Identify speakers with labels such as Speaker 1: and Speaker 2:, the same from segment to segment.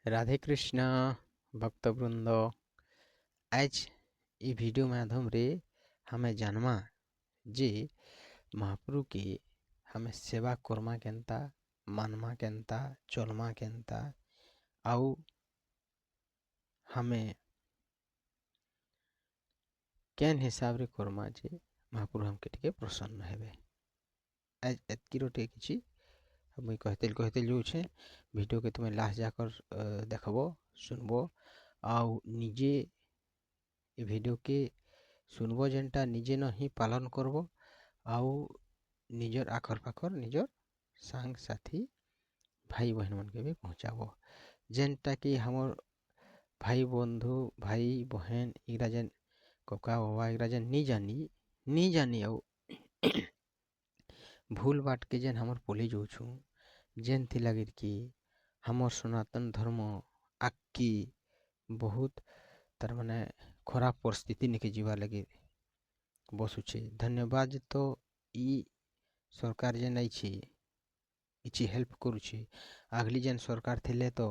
Speaker 1: राधे कृष्ण भक्तवृंद। आज ये वीडियो माध्यम रे हमें जानमा जे महाप्रभु के हमें सेवा करमा केनता मानमा केनता चलमा केनता आउ हमें केन हिसाब रे करमा जे महाप्रभु हमके टिके प्रसन्न हेबे। आज एतकी रोटे किछि मुई कहते जो छे वीडियो के तुम्हें लास्ट जाकर देखबो सुनबो आउ निजे ये वीडियो के सुनबो जेनटा निजे न ही पालन करबो आउ निजर आखर पाखर निजर सांग साथी भाई बहन मन के भी पहुँचाबो जेनटा कि हमर भाई बंधु भाई बहन इगरा जेन कका बाबा इगरा जेन नी जानी आउ भूल बाट के जेन हमर पोली जो छु जेन थी लगिर कि हमर सनातन धर्म आक्की बहुत तार माने खराब परिस्थिति निके जीवा लगे बसुछे। धन्यवाद तो ई सरकार जेन आइछे इछि हेल्प करुछे। आगली जेन सरकार थिले तो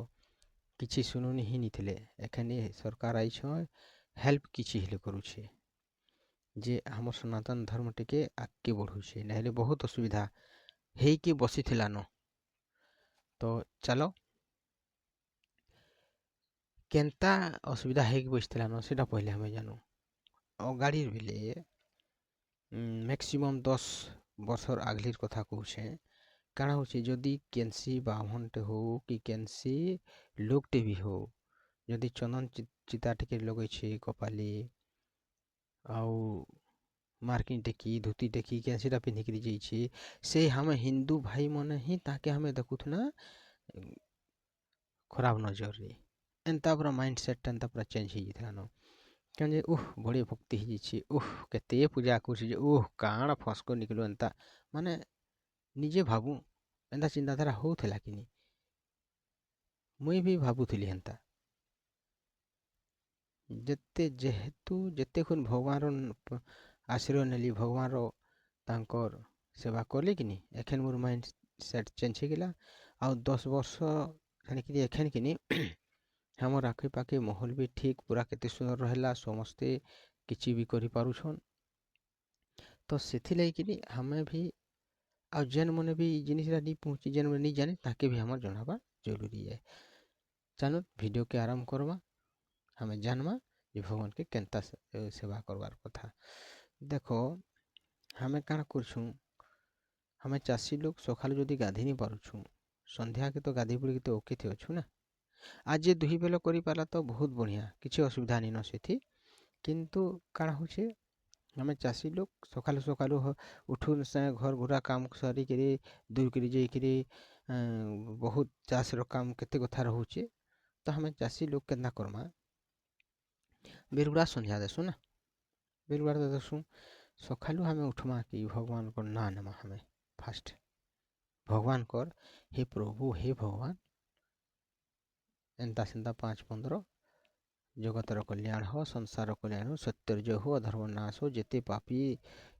Speaker 1: किछि सुनुनी ही नी थिले एखने सरकार आइछ हेल्प किछि हेले करुछे जे हमर सनातन धर्म टिके आगे बढ़ुछे नहले बहुत असुविधा हेई के बसी थिला न। तो चलो केनता असुविधा हेई के बसी थिला न सेटा पहले हमें जानू। गाड़ी बेले मैक्सिमम 10 वर्षर आगलिर कथा कहूछे काଣା होचे जदि केनसी बामनटे हो कि केनसी लोकटे भी हो जदि चंदन चिता टिके लगे छे कपाली आउ मार्किन टेकी धोती टेकी केनसीटा पिंधिक जाइछे से हमें हिंदू भाई मन ही ताके हमें देखुथना खराब नजर रे एंता पूरा माइंडसेट एंता पूरा चेंज ही था न कहे बड़े भक्ति ही जाइछे केते पूजा करछे काण फसको निकलो एंता माने निजे भाबू एंता चिंताधारा होउथला कि नी मुई भी भाबुथिली हेंता जेते जेहेतु जेते खुन भगवान आशीर्वाद नेली भगवान तांकर सेवा कले कि नी एखन मोर माइंड सेट चेंज हो गला आ 10 वर्ष खाने कि एखन कि नी हमर आखे पाखे माहौल भी ठीक पूरा केते सुंदर रहला समस्ते किछि भी करि पारुछन। तो सेथि लई कि नी हमें भी आ जेन मने भी जिनिसरा नी पहुंची जेन मने नी जाने ताके भी हमर जनाबा जरूरी है। चलो वीडियो के आरंभ करवा हमें जानमा जे भगवान के केनता सेवा करवार कथा। देखो हमें काण करछू हमें चासी लोग सकाल जदि गाधी नहीं पारुछू संध्या के तो गाधी बुड़ी के तो ओके थे अच्छु ना आज जे दुही बेल करि पाला तो बहुत बढ़िया किछि असुविधा नहीं न सेथि किंतु काण होछे हमें चासी लोग सकाल सकाल उठू से घर घुरा काम सरी के दूर कर जाइए बहुत चाष काम केते कथा रोचे तो हमें चासी लोग केना करमा बेरुड़ा संध्या देसु ना बेरुड़ा देसु सकालू हमें उठमा कि भगवान को ना नमा हमें फास्ट भगवान कर हे प्रभु हे भगवान एंता सेंता 5-15 जगतर कल्याण हो संसार कल्याण हो सत्यर्जय हो अधर्म नाश हो जेते पापी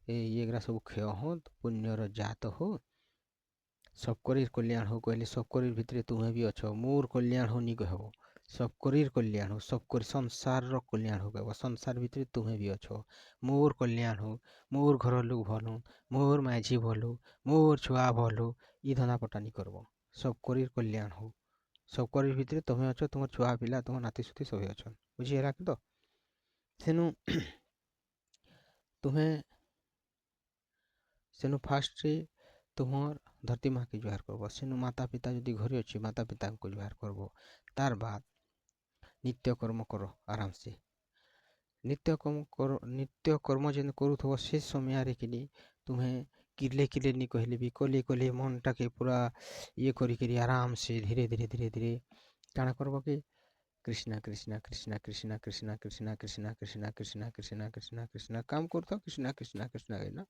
Speaker 1: ये सब क्षय हो पुण्यर जात हो सबकर कल्याण हो कहले सबकर भितर तुम्हें भी अच्छो मोर कल्याण हो नी कहब सबकर कल्याण हो सबकर संसार कल्याण हो कहब संसार भितर तुम्हें भी अच्छो मोर कल्याण हो मोर घर लोग भल हो मोर माझी भल हो मोर छुआ भल हो ई धंदा पटा नी करब सबकर कल्याण हो सबकर भितर तुम्हें अच्छो तुम छुआ पिला तुम नाती सुती सब अच्छन बुझीगला कि तो सेनु तुम्हें सेनु फास्ट रे तुम्हार धरती माँ के जुहार करब सेनु माता पिता जदि घरे अच्छे माता पिता को जुहार करब तार बाद नित्य कर्म करो आराम से नित्य कर्म जेन करूथब से समय कि तुम्हें किरले किरले नी कहले भी कले कले मन टाके पूरा ये करी आराम से धीरे धीरे धीरे धीरे काଣା करब कि कृष्णा कृष्णा कृष्णा कृष्णा कृष्णा कृष्णा कृष्णा कृष्णा कृष्णा कृष्णा कृष्णा कृष्णा काम करता कृष्णा कृष्णा कृष्णा कहना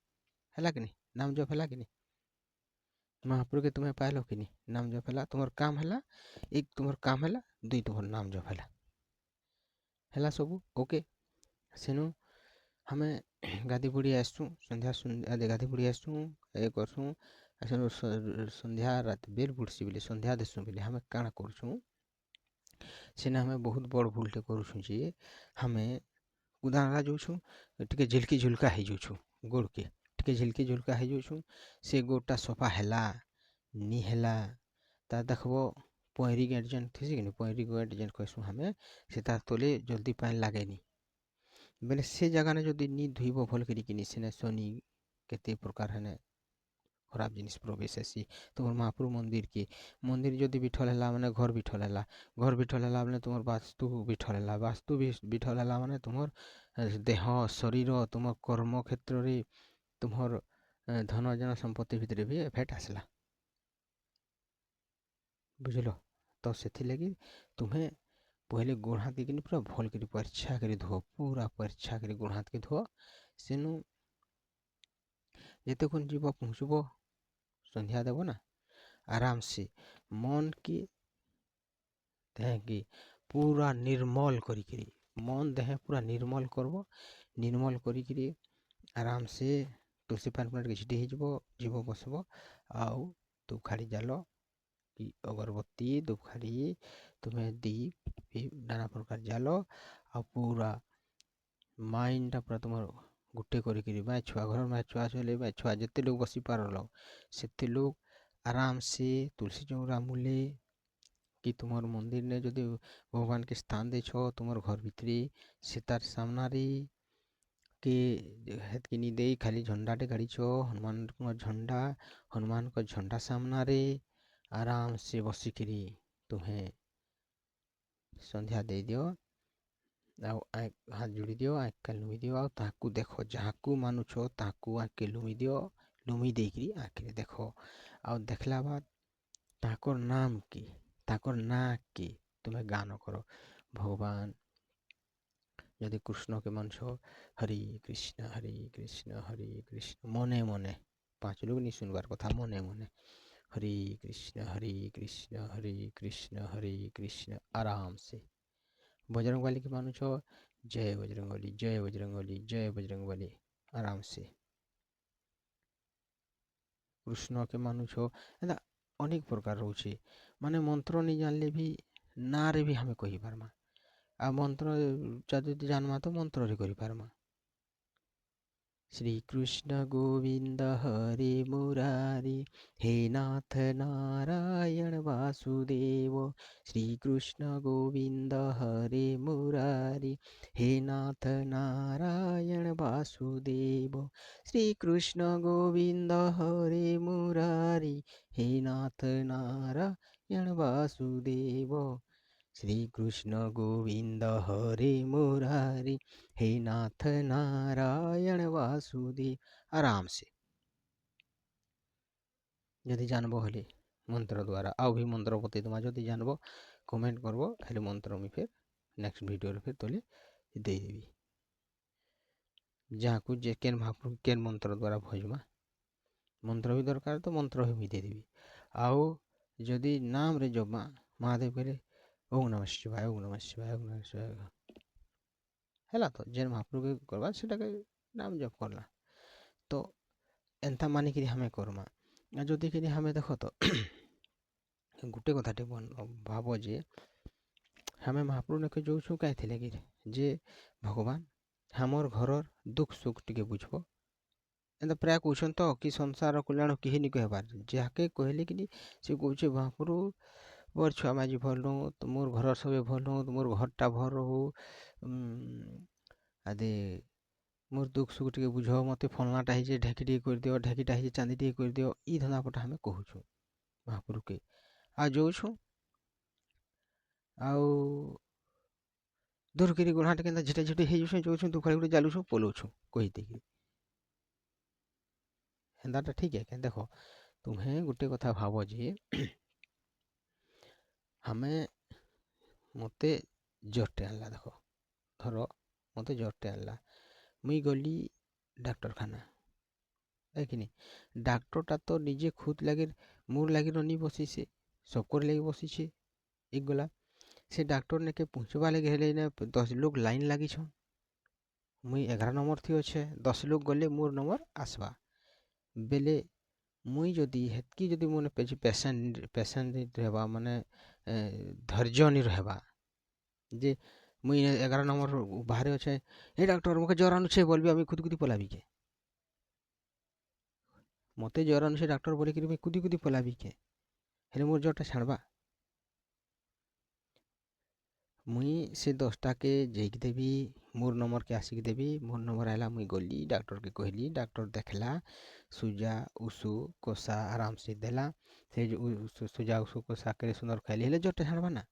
Speaker 1: है कि नहीं नाम जप है कि नहीं महाप्रभु के तुम्हें पाइल कि नहीं नाम जप है तुम्हार काम है एक तुम्हार काम है दुई तुम्हार नाम जप है सब ओके सेनु हमें गाधी बुड़ी आसू संध्या सुंध्या गाधी बुड़ी आसू ये करसू सेनु संध्या रात बेल बुड़सी बोले संध्या देसु बोले हमें काଣା करछू ସେନେ ଆମେ ବହୁତ ବଡ଼ ଭୁଲଟେ କରୁଛୁ ଯେ ଆମେ କୁଦାରା ଯାଉଛୁ ଟିକେ ଝିଲ୍କି ଝୁଲ୍କା ହେଇଯାଉଛୁ ଗୋଡ଼କେ ଟିକେ ଝିଲ୍କି ଝୁଲ୍କା ହେଇଯାଉଛୁ ସେ ଗୋଡ଼ଟା ସଫା ହେଲା ନି ହେଲା ତା ଦେଖବ ପହଁରି ଗାଁଟ ଯେନ୍ ଥିସି କି ପହଁରି ଗାଁଟ ଯେନ୍ କହିସୁଁ ଆମେ ସେ ତାର ତଲେ ଜଲ୍ଦି ପାଣି ଲାଗେନି ବେଲେ ସେ ଜାଗାନେ ଯଦି ନି ଧୁଇବ ଭଲ କରିକିନି ସେନେ ଶନି କେତେ ପ୍ରକାର ହେନେ ଖରାପ ଜିନିଷ ପ୍ରବେଶ ହେସି ତୁମର ମହାପ୍ରଭୁ ମନ୍ଦିର ଯଦି ବିଠଲ ହେଲା ମାନେ ଘର ବିଠଲ ହେଲା ଘର ବିଠଲ ହେଲା ମାନେ ତୁମର ବାସ୍ତୁ ବିଠଲ ହେଲା ବାସ୍ତୁ ବିଠଲ ହେଲା ମାନେ ତୁମର ଦେହ ଶରୀର ତୁମ କର୍ମ କ୍ଷେତ୍ରରେ ତୁମର ଧନ ଜନ ସମ୍ପତ୍ତି ଭିତରେ ବି ଏଫେକ୍ଟ ଆସିଲା ବୁଝିଲ ତ ସେଥିଲାଗି ତୁମେ ପହିଲେ ଗୋଡ଼ ହାତ ଦେଇକିନି ପୁରା ଭଲ କରି ପରିଚ୍ଛା କରି ଧୁଅ ପୁରା ପରିଚ୍ଛା କରି ଗୋଡ଼ ହାତକେ ଧୁଅ ସେନୁ ଯେତେক্ষণ ଯିବ ପହଞ୍ଚିବ ସନ୍ଧ୍ୟା ଦେବ ନା ଆରାମସେ ମନ କି ଦେହ କି ପୁରା ନିର୍ମଲ କରିକିରି ମନ ଦେହ ପୁରା ନିର୍ମଲ କରବ ନିର୍ମଲ କରିକିରି ଆରାମସେ ତୁଳସୀ ପାଣି ଟିକେ ଛିଟି ହେଇଯିବ ଯିବ ବସିବ ଆଉ ଧୂପଖାଡ଼ି ଜାଲ କି ଅଗରବତୀ ଧୂପଖାଡ଼ି ତୁମେ ଦୀପ ନାନା ପ୍ରକାର ଜାଲ ଆଉ ପୁରା ମାଇଣ୍ଡଟା ପୁରା ତୁମର ଗୁଟେ କରିକିରି ମାଏ ଛୁଆ ଘର ମାଏ ଛୁଆ ଶୋଇଲେ ମାଏ ଛୁଆ ଯେତେ ଲୋକ ବସି ପାରଲ ସେତେ ଲୋକ ଆରାମସେ ତୁଳସୀ ଚଉରା ମୂଲେ କି ତୁମର ମନ୍ଦିରରେ ଯଦି ଭଗବାନକେ ସ୍ଥାନ ଦେଇଛ ତୁମର ଘର ଭିତରେ ସେ ତାର ସାମ୍ନାରେ के हेतकी नी देई खाली झंडाटे गाड़ीछ हनुमान को झंडा सामना रे आराम से बसिकिरी तुम्हें संध्या दे दियो हाथ जोड़ी दियो आँख के लुमी दियो आ ताकू देखो जहाँकू मानुछ ताकू आँख के लुमी दियो लुमी देकरी आँख देखो आ देखला बाद ताकर नाम की ताकर ना की तुम्हें गान करो भगवान यदि कृष्ण के मानस हरे कृष्ण मने मने 5 लोग नहीं सुनवार कथा मने मने हरे कृष्ण आराम से बजरंगबली के मानुछ जय बजरंगबली जय बजरंगबली जय बजरंगबली आराम से कृष्ण के मानुछ एंदा अनेक प्रकार रोचे माने मंत्र नहीं जानले भी ना रे भी हमें कही पारमा आ मंत्र जदि जानमा तो मंत्र रे करि पारमा श्री कृष्ण गोविंद हरे मुरारी हे नाथ नारायण वासुदेव श्री कृष्ण गोविंद हरे मुरारी हे नाथ नारायण वासुदेव श्री कृष्ण गोविंद हरे मुरारी हे नाथ नारायण वासुदेव श्री कृष्ण गोविंद हरे मुरारी हे नाथ नारायण वासुदेव आराम से यदि जानबो हले मंत्र द्वारा आउ भी मंत्र बते तुमा जदि जानबो कमेंट करबो हेले मंत्र में फिर नेक्स्ट वीडियो रे फिर तोले दे देबी जहाँ को जे केन महाप्रभु केन मंत्र द्वारा भजमा मंत्र भी दरकार तो मंत्र भी दे देबी आउ जदि नाम रे जबमा महादेव करे ओम नमः शिवाय ओम नमः शिवाय ओम नमः शिवाय है तो जेन महाप्रभु के करवा सेटा के नाम जप करला तो एंता मानिक हमें करमा जदि कि हमें देख तो गोटे कथाटे भाव जे हमें महाप्रभु ने जो कही कि जे भगवान हमर घरर दुख सुख टिके बुझब एंता प्राय कहन तो कि संसार कल्याण कहीं नहीं कहबार जहाँके कहले कि से कहे महाप्रभु मोर छुआ माझी भल नो तो मोर घर सबे भल नो तो मोर घरटा भल रहो आदे मोर दुख सुख टे बुझ मत फलनाटा है ढेकी टे कर दियो ढेकीटा है चांदी टे कर दियो ई धंदापटा हमें कहूँ महाप्रभु के आ जाऊँ आउ दूर करी गोड़ाटे के झिटा झिटी हो जाऊँ दुखाड़ी गुटे जालुछु पलाऊछु कहीदे हेन्दाटा ठीक है देख तुम्हें गोटे कथा भाव जे हमें मते जरटे आनला देख धर मते जरटे आनला मुई गली डाक्टरखाना है कि नहीं डाक्टरटा तो निजे खुद लगे मोर लगे नहीं बसी से सबकर लगे बसी एक गला से डाक्टर ने के पहुँचवा लगे हेले 10 लोग लाइन लगी छन मुई 11 नंबर थी अच्छे 10 लोग गले मोर नंबर आसवा बेले मुई जदि हेतकी जदि मोने पेशेंट रहबा माने धैर्य नहीं रहबा যে মুই 11 নম্বর ବାହାରେ ଅଛେ, ଏ ଡାକ୍ତର ମୋତେ ଜ୍ୱର ଆନୁଛେ ବୋଲବି, আমি କୁଦି କୁଦି ପଲାବି କେ? ମୋତେ ଜ୍ୱର ଆନୁଛେ ଡାକ୍ତର ବୋଲିକିରି ମୁଇଁ କୁଦି କୁଦି ପଲାବି କେ? ହେଲେ ମୋର୍ ଜ୍ୱରଟା ଛାଡ଼ବା? ମୁଇଁ ସେ 10ଟାକେ ଯାଇକି ଦେବି, ମୋର୍ ନମ୍ବରକେ ଆସିକି ଦେବି। ମୋର୍ ନମ୍ବର ଆଇଲା, ମୁଇଁ ଗଲି ଡାକ୍ତରକେ କହିଲି, ଡାକ୍ତର ଦେଖଲା, ସୁଜା ଉଷୁ କଷା ଆରାମସେ ଦେଲା। ସେ ସୁଜା ଉଷୁ କଷା କେଡ଼େ ସୁନ୍ଦର ଖାଇଲି, ହେଲେ ଜ୍ୱରଟା ଛାଡ଼ବା ନା?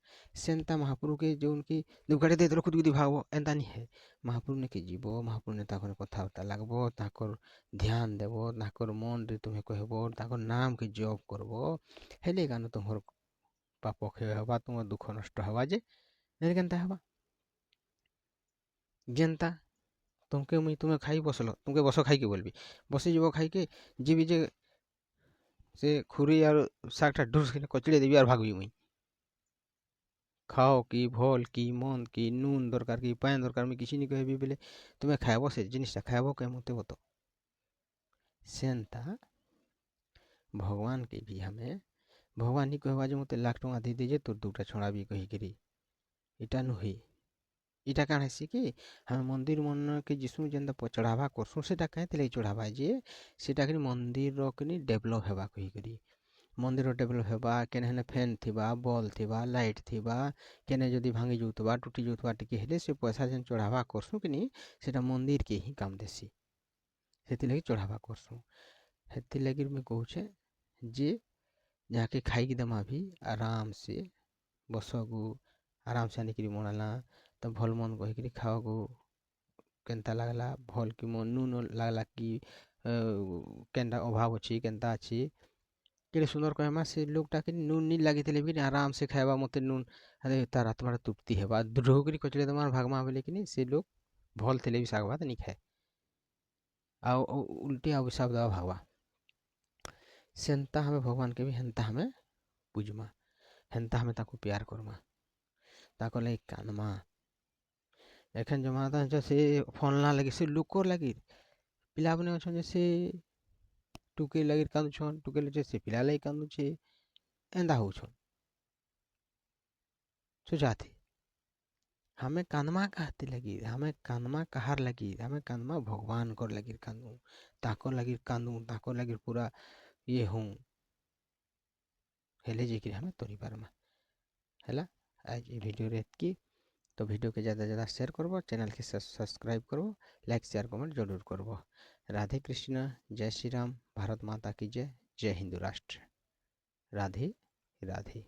Speaker 1: ସେନ୍ତା ମହାପୁରୁକେ ଯୋଉନ୍କି ଦୁକାଟେ ଦେଇଦେଲ କୁଦି କୁଦି ଭାଗବ, ଏନ୍ତା ନି ହେ। ମହାପୁରୁ ନେକେ ଯିବ, ମହାପୁରୁନେ ତାଙ୍କର କଥାବାର୍ତ୍ତା ଲାଗବ, ତାଙ୍କର ଧ୍ୟାନ ଦେବ, ତାଙ୍କର ମନରେ ତୁମେ କହିବ, ତାଙ୍କର ନାମକେ ଜପ କରବ, ହେଲେ କାନ ତୁମର ପାପ କ୍ଷୟ ହେବା, ତୁମର ଦୁଃଖ ନଷ୍ଟ ହେବା। ଯେ ନେଲେ କେନ୍ତା ହେବା? ଯେନ୍ତା ତୁମେ ଖାଇ ବସଲ, ତୁମକେ ବସ ଖାଇକି ବୋଲବି, ବସିଯିବ ଖାଇକେ, ଯିବି ଯେ ସେ ଖୁରୀ ଆର୍ ଶାଗଟା ଢୁସ୍ କିନା କଚିଡ଼େଇ ଦେବି ଆର୍ ଭାଗବି ମୁଇଁ। ଖାଅ କି ଭଲ୍ କି ମନ୍ଦ କି ନୁନ୍ ଦରକାର କି ପାଏନ୍ ଦରକାର ମୁଇଁ କିଛି ନି କହିବି ବେଲେ ତୁମେ ଖାଇବ, ସେ ଜିନିଷଟା ଖାଇବ କେ ମୋତେ ବତ। ସେନ୍ତା ଭଗବାନକେ ବି ଆମେ, ଭଗବାନ ନି କହିବା ଯେ ମୋତେ 1,00,000 ଟଙ୍କା ଦେଇଦେ ଯେ ତୋର 2ଟା ଛଡ଼ାବି କହିକିରି, ଇଟା ନୁହେଁ। ଇଟା କାଣା ହେସି କି, ଆମେ ମନ୍ଦିର ମାନକେ ଯିସୁଁ, ଯେନ୍ତା ଚଢ଼ାବା କରସୁଁ, ସେଟା କାଏଁଥିର୍ ଲାଗି ଚଢ଼ାବା ଯେ ସେଟା କିନି ମନ୍ଦିରର କିନି ଡେଭଲପ୍ ହେବା କହିକରି। ମନ୍ଦିର ଡେଭଲପ୍ ହେବା, କେନେ ହେନେ ଫ୍ୟାନ୍ ଥିବା, ବଲ୍ ଥିବା, ଲାଇଟ୍ ଥିବା, କେନେ ଯଦି ଭାଙ୍ଗି ଯାଉଥିବା, ଟୁଟି ଯାଉଥିବା ଟିକେ ହେଲେ ସେ ପଇସା ଯେନ୍ ଚଢ଼ାବା କରସୁଁ କିନି, ସେଟା ମନ୍ଦିରକେ ହିଁ କାମ ଦେସି। ସେଥିଲାଗି ଚଢ଼ାବା କରସୁଁ। ହେଥିର୍ଲାଗି ମୁଇଁ କହୁଛେ ଯେ ଯାହାକେ ଖାଇକି ଦେମା ବି ଆରାମସେ ବସଗୁ, ଆରାମସେ ଆନିକିରି ବନାଲା ତ ଭଲ୍ ମନ୍ଦ କହିକିରି ଖାଅଗୁ। କେନ୍ତା ଲାଗ୍ଲା, ଭଲ୍ କି ନୁନ୍ ଲାଗ୍ଲା କି କେନ୍ଟା ଅଭାବ ଅଛି, କେନ୍ତା ଅଛି, କେଡ଼େ ସୁନ୍ଦର କହେମା। ସେ ଲୋକ୍ଟାକେ ନୁନ୍ ନି ଲାଗିଥିଲେ ବି ଆରାମସେ ଖାଏବା। ମୋତେ ନୁନ୍ ହେଲେ ତାର୍ ଆତ୍ମାଟା ତୃପ୍ତି ହେବା। ଢୋକିରି କଚଡ଼େଇ ଦେମା ଭାଗମା ବେଲେ କିନି ସେ ଲୋକ୍ ଭଲ୍ ଥିଲେ ବି ଶାଗ୍ ଭାତ୍ ନି ଖାଏ, ଆଉ ଉଲ୍ଟି ଅଭିଶାପ ଦେବା ଭାଗବା। ସେନ୍ତା ଆମେ ଭଗବାନକେ ବି ହେନ୍ତା ଆମେ ବୁଝମା, ହେନ୍ତା ଆମେ ତାକୁ ପ୍ୟାର କର୍ମା, ତାକର୍ ଲାଗି କାନ୍ଦ୍ମା। ଏଖେନ୍ ଜମାନାଟା ସେ ଫଲ୍ନା ଲାଗି, ସେ ଲୋକର୍ ଲାଗି ପିଲାମାନେ ଅଛନ୍ ଯେ ସେ ଟୁକେଲ୍ ଲାଗି କାନ୍ଦୁଛନ୍, ଟୁକେଲ୍ ଅଛେ ସେ ପିଲା ଲାଗି କାନ୍ଦୁଛେ, ଏନ୍ତା ହଉଛନ୍। ସୁଜାତି ଆମେ କାନ୍ଦ୍ମା କାହାତିର୍ ଲାଗି? ଆମେ କାନ୍ଦ୍ମା କାହାର୍ ଲାଗି? ଆମେ କାନ୍ଦ୍ମା ଭଗବାନଙ୍କର୍ ଲାଗି କାନ୍ଦୁ, ତାକର୍ ଲାଗି କାନ୍ଦୁ, ତାକର୍ ଲାଗି ପୁରା ଇଏ ହଉଁ, ହେଲେ ଯାଇକିରି ଆମେ ତରି ପାର୍ମା। ହେଲା, ଆଜ ଏ ଭିଡ଼ିଓରେ ଏତ୍କି। तो वीडियो के ज़्यादा ज़्यादा शेयर करबो, चैनल के सब्सक्राइब करबो, लाइक शेयर कमेंट जरूर करबो। राधे कृष्ण, जय श्री राम, भारत माता की जय, जय हिंदू राष्ट्र। राधे राधे।